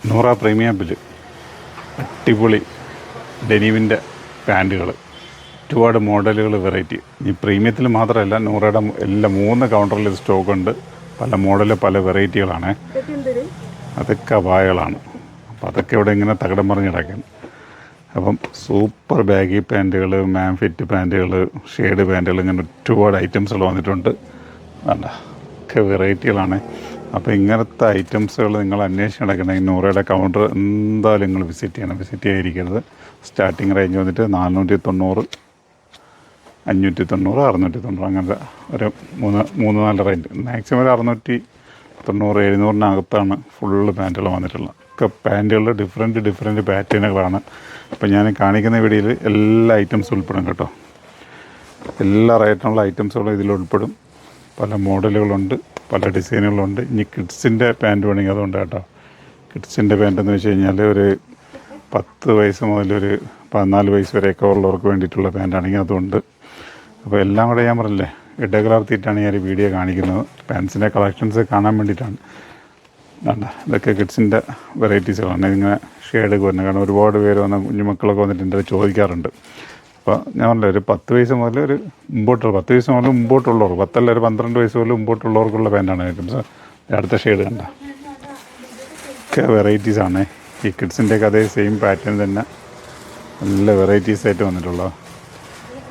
Noora premium bill അടിപൊളി ഡെനിമിൻ്റെ പാൻറ്റുകൾ, ഒരുപാട് മോഡലുകൾ, വെറൈറ്റി. ഈ പ്രീമിയത്തിൽ മാത്രമല്ല, നൂറയുടെ എല്ലാ 3 കൗണ്ടറിൽ സ്റ്റോക്കുണ്ട്. പല മോഡല്, പല വെറൈറ്റികളാണ്. അതൊക്കെ വായകളാണ്. അപ്പോൾ അതൊക്കെ ഇവിടെ ഇങ്ങനെ തകിടം മറിഞ്ഞ് കിടക്കുന്നു. അപ്പം സൂപ്പർ ബാഗി പാൻറ്റുകൾ, മാം ഫിറ്റ് പാൻറ്റുകൾ, ഷെയ്ഡ് പാൻറ്റുകൾ, ഇങ്ങനെ ഒരുപാട് ഐറ്റംസുകൾ വന്നിട്ടുണ്ട്. വേണ്ട ഒക്കെ വെറൈറ്റികളാണ്. അപ്പോൾ ഇങ്ങനത്തെ ഐറ്റംസുകൾ നിങ്ങൾ അന്വേഷിച്ച് നടക്കണമെങ്കിൽ നൂറയുടെ കൗണ്ടർ എന്തായാലും നിങ്ങൾ വിസിറ്റ് ചെയ്യാതിരിക്കരുത്. സ്റ്റാർട്ടിങ് റേഞ്ച് വന്നിട്ട് 490, 590, 690, അങ്ങനത്തെ ഒരു 3-4 റേഞ്ച്. മാക്സിമം ഒരു 690, 700-നകത്താണ് ഫുള്ള് പാൻറ്റുകൾ വന്നിട്ടുള്ളത്. ഒക്കെ പാൻറ്റുകൾ ഡിഫറെൻറ്റ് പാറ്റേണുകളാണ്. അപ്പോൾ ഞാൻ കാണിക്കുന്ന വീഡിയോയിൽ എല്ലാ ഐറ്റംസും ഉൾപ്പെടും കേട്ടോ. എല്ലാ റേറ്റിനുള്ള ഐറ്റംസുകളും ഇതിൽ ഉൾപ്പെടും. പല മോഡലുകളുണ്ട്, പല ഡിസൈനുകളുണ്ട്. ഇനി കിഡ്സിൻ്റെ പാൻറ്റ് വേണമെങ്കിൽ അതുകൊണ്ട് കേട്ടോ. കിഡ്സിൻ്റെ പാൻറ്റ് എന്ന് വെച്ച് കഴിഞ്ഞാൽ ഒരു 10 വയസ്സ് മുതൽ ഒരു 14 വയസ്സ് വരെയൊക്കെ ഉള്ളവർക്ക് വേണ്ടിയിട്ടുള്ള പാൻറ്റാണെങ്കിൽ അതുണ്ട്. അപ്പോൾ എല്ലാം കൂടെ ഞാൻ പറഞ്ഞില്ലേ, ഇടകലർത്തിയിട്ടാണ് ഞാൻ ഈ വീഡിയോ കാണിക്കുന്നത്. പാൻസിൻ്റെ കളക്ഷൻസ് കാണാൻ വേണ്ടിയിട്ടാണ്. വേണ്ട ഇതൊക്കെ കിഡ്സിൻ്റെ വെറൈറ്റീസുകളാണ്. ഇതിങ്ങനെ ഷെയ്ഡ് വരുന്നത്. കാരണം ഒരുപാട് പേര് വന്ന കുഞ്ഞുമക്കളൊക്കെ വന്നിട്ട് എൻ്റെ ചോദിക്കാറുണ്ട്. അപ്പോൾ ഞാൻ പറഞ്ഞില്ല, ഒരു 10 വയസ്സ് മുതൽ ഒരു മുമ്പോട്ടുള്ള 10 വയസ്സ് മുതൽ മുമ്പോട്ടുള്ളവർ, 10 അല്ല ഒരു 12 വയസ്സ് മുതൽ മുമ്പോട്ടുള്ളവർക്കുള്ള പാൻറ്റാണ് ഐറ്റംസ്. അടുത്ത ഷെയ്ഡ് കണ്ട ഒക്കെ വെറൈറ്റീസാണ്. ഈ കിഡ്സിൻ്റെയൊക്കെ അതേ സെയിം പാറ്റേൺ തന്നെ നല്ല വെറൈറ്റീസായിട്ട് വന്നിട്ടുള്ളത്.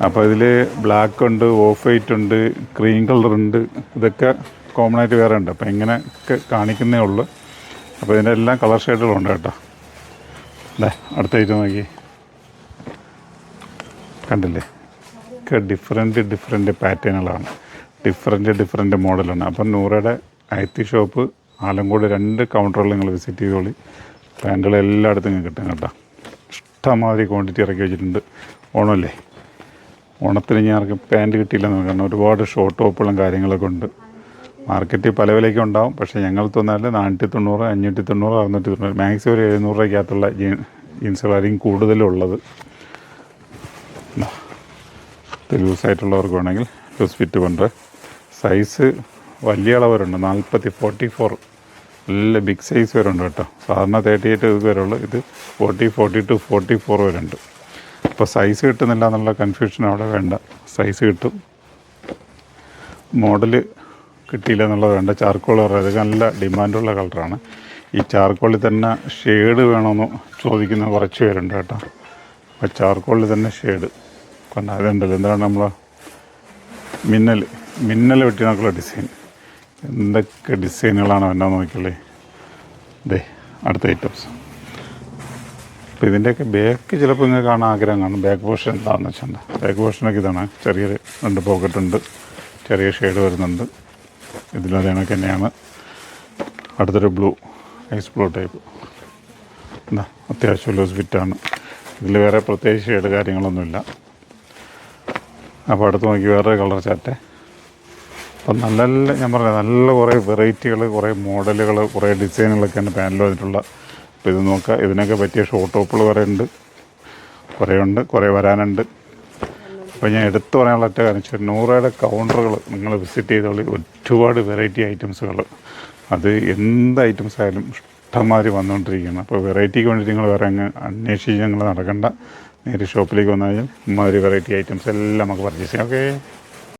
അപ്പോൾ ഇതിൽ ബ്ലാക്ക് ഉണ്ട്, ഓഫ് വൈറ്റ് ഉണ്ട്, ക്രീം കളറുണ്ട്. ഇതൊക്കെ കോമൺ ആയിട്ട് വേറെ ഉണ്ട്. അപ്പോൾ ഇങ്ങനെയൊക്കെ കാണിക്കുന്നേ ഉള്ളൂ. അപ്പോൾ ഇതിൻ്റെ എല്ലാം കളർ ഷെയ്ഡുകളുണ്ട് കേട്ടോ. അല്ലേ അടുത്ത ഐറ്റം നോക്കി, കണ്ടില്ലേ? ഒക്കെ ഡിഫറെൻറ്റ് പാറ്റേണുകളാണ്, ഡിഫറെൻറ്റ് മോഡലാണ്. അപ്പം നൂറയുടെ ഐത്തി ഷോപ്പ് ആലങ്കോട് 2 കൗണ്ടറുകൾ നിങ്ങൾ വിസിറ്റ് ചെയ്തോളി. പാൻറ്റുകൾ എല്ലായിടത്തും കിട്ടും കേട്ടോ. ഇഷ്ടംമാതിരി ക്വാണ്ടിറ്റി ഇറക്കി വെച്ചിട്ടുണ്ട്. ഓണമല്ലേ, ഓണത്തിന് ഞാൻ ആർക്കും പാൻറ്റ് കിട്ടിയില്ലെന്ന്, കാരണം ഒരുപാട് ഷോർട്ട് ടോപ്പുകളും കാര്യങ്ങളൊക്കെ ഉണ്ട്. മാർക്കറ്റിൽ പല വിലയ്ക്കും ഉണ്ടാവും. പക്ഷേ ഞങ്ങൾ തന്നാൽ 490, 590, 690, മാക്സിമം ഒരു 700 രൂപയ്ക്കകത്തുള്ള ജീൻസുകളായിരിക്കും കൂടുതലും ഉള്ളത്. ലൂസായിട്ടുള്ളവർക്ക് വേണമെങ്കിൽ ലൂസ് ഫിറ്റ് കൊണ്ട് സൈസ് വലിയ അളവരുണ്ട്. 40, 44 നല്ല ബിഗ് സൈസ് വരെ ഉണ്ട് കേട്ടോ. സാധാരണ 38 ഇത് വരെ ഉള്ളു. ഇത് 40, 42, 44 വരെ ഉണ്ട്. അപ്പോൾ സൈസ് കിട്ടുന്നില്ല എന്നുള്ള കൺഫ്യൂഷൻ അവിടെ വേണ്ട. സൈസ് കിട്ടും. മോഡല് കിട്ടിയില്ല എന്നുള്ളത് വേണ്ട. ചാർക്കോൾ പറയുന്നത് നല്ല ഡിമാൻഡുള്ള കളറാണ്. ഈ ചാർക്കോളിൽ തന്നെ ഷെയ്ഡ് വേണമെന്ന് ചോദിക്കുന്ന കുറച്ച് പേരുണ്ട് കേട്ടോ. അപ്പോൾ ചാർക്കോളിൽ തന്നെ ഷെയ്ഡ് കൊണ്ട് അതുണ്ടല്ലോ, എന്താണ് നമ്മൾ മിന്നൽ വെട്ടി നോക്കുള്ള ഡിസൈൻ. എന്തൊക്കെ ഡിസൈനുകളാണ് എന്നാ നോക്കിയുള്ളേ. ഇതേ അടുത്ത ഐറ്റംസ്. അപ്പോൾ ഇതിൻ്റെയൊക്കെ ബാക്ക് ചിലപ്പോൾ ഇങ്ങനെ കാണാൻ ആഗ്രഹം കാണും. ബാക്ക് പോർഷൻ എന്താണെന്ന് വെച്ചാൽ ബാക്ക് പോർഷനൊക്കെ ഇതാണ്. ചെറിയൊരു 2 പോക്കറ്റുണ്ട്, ചെറിയ ഷെയ്ഡ് വരുന്നുണ്ട്. ഇതിലത് കണക്ക് തന്നെയാണ്. അടുത്തൊരു ബ്ലൂ, ഐസ് ബ്ലൂ ടൈപ്പ്. എന്താ അത്യാവശ്യം ലൂസ് ഫിറ്റാണ്. ഇതിൽ വേറെ പ്രത്യേകിച്ച് ഷെയ്ഡ് കാര്യങ്ങളൊന്നുമില്ല. അപ്പോൾ അടുത്ത് നോക്കി വേറെ കളർ ചാറ്റ്. അപ്പം നല്ല ഞാൻ പറഞ്ഞത് നല്ല കുറേ വെറൈറ്റികൾ, കുറേ മോഡലുകൾ, കുറേ ഡിസൈനുകളൊക്കെയാണ് പാനൽ വന്നിട്ടുള്ള. അപ്പോൾ ഇത് നോക്കുക. ഇതിനൊക്കെ പറ്റിയ ഷോർട്ട് ടോപ്പുകൾ കുറേ ഉണ്ട്, കുറേ വരാനുണ്ട്. അപ്പോൾ ഞാൻ എടുത്തു പറയാനുള്ള ഒറ്റ കാര്യം, നൂറയുടെ കൗണ്ടറുകൾ നിങ്ങൾ വിസിറ്റ് ചെയ്തോളി. ഒരുപാട് വെറൈറ്റി ഐറ്റംസുകൾ, അത് എന്ത് ഐറ്റംസ് ആയാലും ഇഷ്ടംമാതിരി വന്നുകൊണ്ടിരിക്കുകയാണ്. അപ്പോൾ വെറൈറ്റിക്ക് വേണ്ടി നിങ്ങൾ വേറെ അങ്ങ് അന്വേഷിച്ച് നിങ്ങൾ നടക്കണ്ട. നേരെ ഷോപ്പിലേക്ക് വന്നു കഴിഞ്ഞാൽ ഇമ്മാതിരി വെറൈറ്റി ഐറ്റംസ് എല്ലാം നമുക്ക് പർച്ചേസ് ചെയ്യാം. ഓക്കേ.